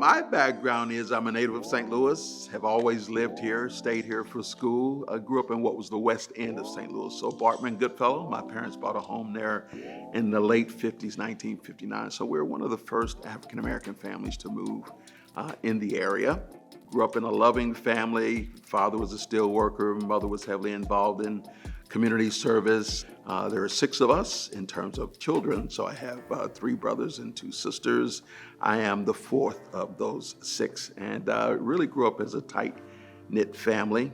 My background is I'm a native of St. Louis, have always lived here, stayed here for school. I grew up in what was the west end of St. Louis. So Bartman Goodfellow, my parents bought a home there in the late 50s, 1959. So we were one of the first African American families to move in the area. Grew up in a loving family. Father was a steel worker, mother was heavily involved in community service. There are 6 of us in terms of children, so I have 3 brothers and 2 sisters. I am the 4th of those 6, and really grew up as a tight-knit family.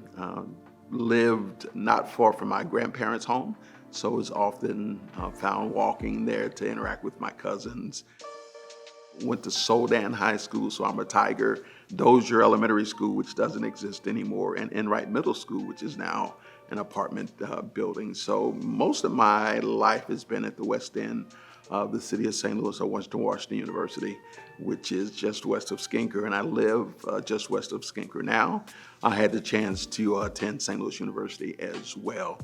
Lived not far from my grandparents' home, so was often found walking there to interact with my cousins. Went to Soldan High School, so I'm a Tiger. Dozier Elementary School, which doesn't exist anymore, and Enright Middle School, which is now an apartment building. So most of my life has been at the west end of the city of St. Louis, or Washington University, which is just west of Skinker, and I live just west of Skinker now. I had the chance to attend St. Louis University as well.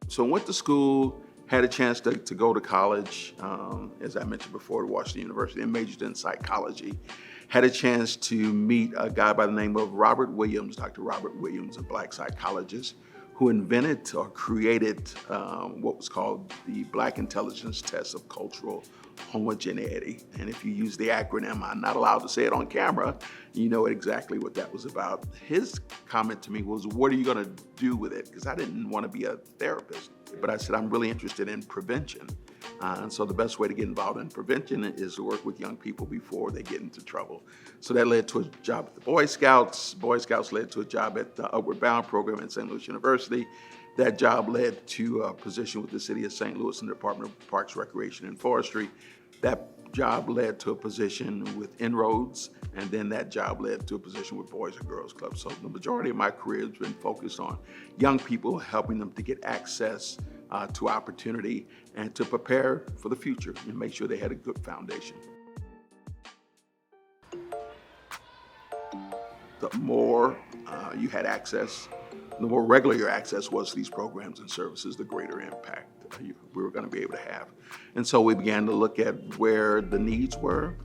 So I went to school, had a chance to go to college, as I mentioned before, to Washington University, and majored in psychology. Had a chance to meet a guy by the name of Robert Williams, Dr. Robert Williams, a Black psychologist, who invented or created what was called the Black Intelligence Test of Cultural Homogeneity. And if you use the acronym, I'm not allowed to say it on camera, you know exactly what that was about. His comment to me was, what are you gonna do with it? Because I didn't want to be a therapist, but I said, I'm really interested in prevention. And so the best way to get involved in prevention is to work with young people before they get into trouble. So that led to a job at the Boy Scouts. Boy Scouts led to a job at the Upward Bound program at St. Louis University. That job led to a position with the city of St. Louis in the Department of Parks, Recreation, and Forestry. That job led to a position with Inroads, and then that job led to a position with Boys and Girls Club. So the majority of my career has been focused on young people, helping them to get access to opportunity and to prepare for the future and make sure they had a good foundation. The more you had access, the more regular your access was to these programs and services, the greater impact we were going to be able to have. And so we began to look at where the needs were,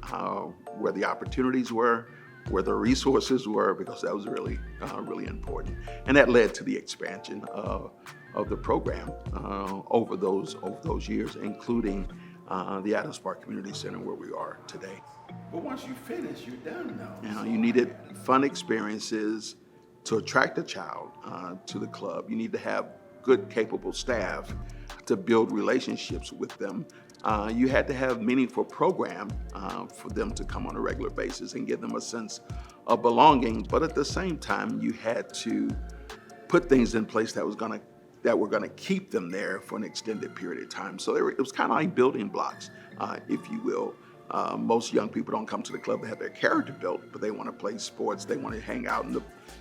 where the opportunities were, where the resources were, because that was really, really important. And that led to the expansion of the program over those years, including the Adams Park Community Center, where we are today. But once you finish, you're done now. You needed fun experiences to attract a child to the club. You need to have good, capable staff to build relationships with them. You had to have meaningful program for them to come on a regular basis and give them a sense of belonging. But at the same time, you had to put things in place that were gonna keep them there for an extended period of time. So it was kind of like building blocks, if you will. Most young people don't come to the club to have their character built, but they want to play sports. They want to hang out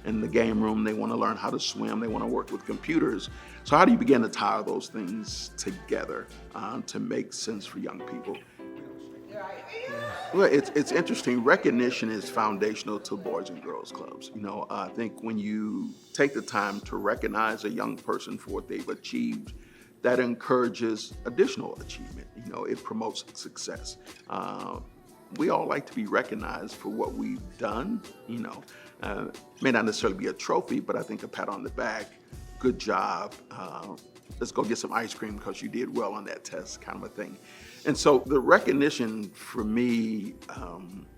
in the game room. They want to learn how to swim. They want to work with computers. So how do you begin to tie those things together to make sense for young people? Well, it's interesting. Recognition is foundational to Boys and Girls Clubs. I think when you take the time to recognize a young person for what they've achieved, that encourages additional achievement. It promotes success. We all like to be recognized for what we've done. May not necessarily be a trophy, but I think a pat on the back, good job. Let's go get some ice cream because you did well on that test, kind of a thing. And so the recognition for me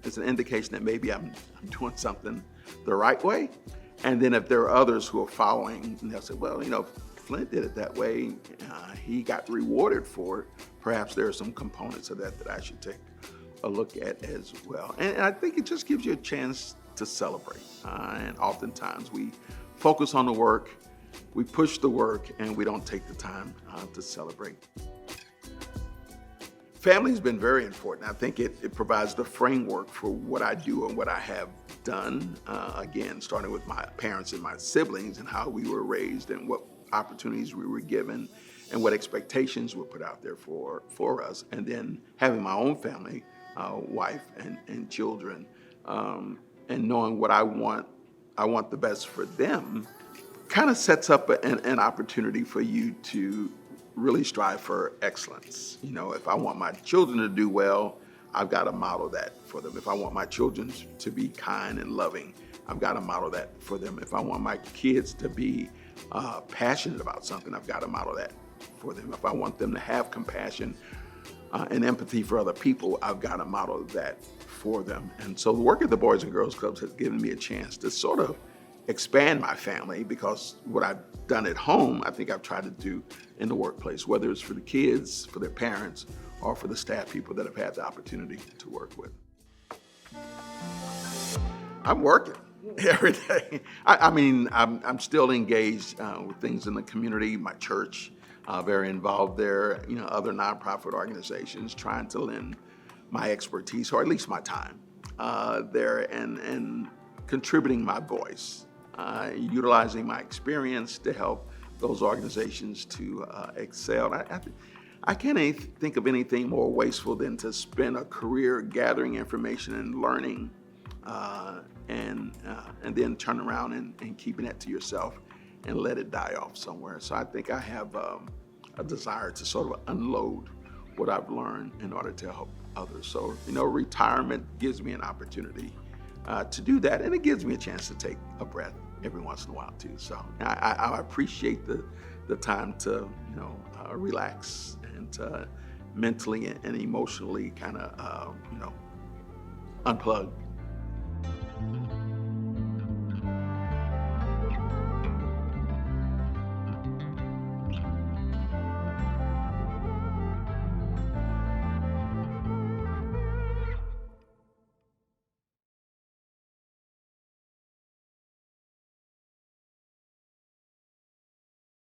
is an indication that maybe I'm doing something the right way. And then if there are others who are following, they'll say, well, Flint did it that way. He got rewarded for it. Perhaps there are some components of that I should take a look at as well. And I think it just gives you a chance to celebrate. And oftentimes we focus on the work, we push the work, and we don't take the time to celebrate. Family has been very important. I think it provides the framework for what I do and what I have done. Again, starting with my parents and my siblings and how we were raised and what opportunities we were given and what expectations were put out there for us. And then having my own family, wife and children, and knowing what I want the best for them, kind of sets up an opportunity for you to really strive for excellence. If I want my children to do well, I've got to model that for them. If I want my children to be kind and loving, I've got to model that for them. If I want my kids to be passionate about something, I've got to model that for them. If I want them to have compassion and empathy for other people, I've got to model that for them. And so the work at the Boys and Girls Clubs has given me a chance to sort of expand my family, because what I've done at home, I think I've tried to do in the workplace, whether it's for the kids, for their parents, or for the staff people that I've had the opportunity to work with. I'm working every day. I mean, I'm still engaged with things in the community, my church, very involved there, other nonprofit organizations, trying to lend my expertise, or at least my time, there, and contributing my voice, utilizing my experience to help those organizations to excel. I can't think of anything more wasteful than to spend a career gathering information and learning, and then turn around and keeping it to yourself and let it die off somewhere. So I think I have a desire to sort of unload what I've learned in order to help others. So, retirement gives me an opportunity to do that, and it gives me a chance to take a breath every once in a while too. So I appreciate the time to relax and to mentally and emotionally kind of unplug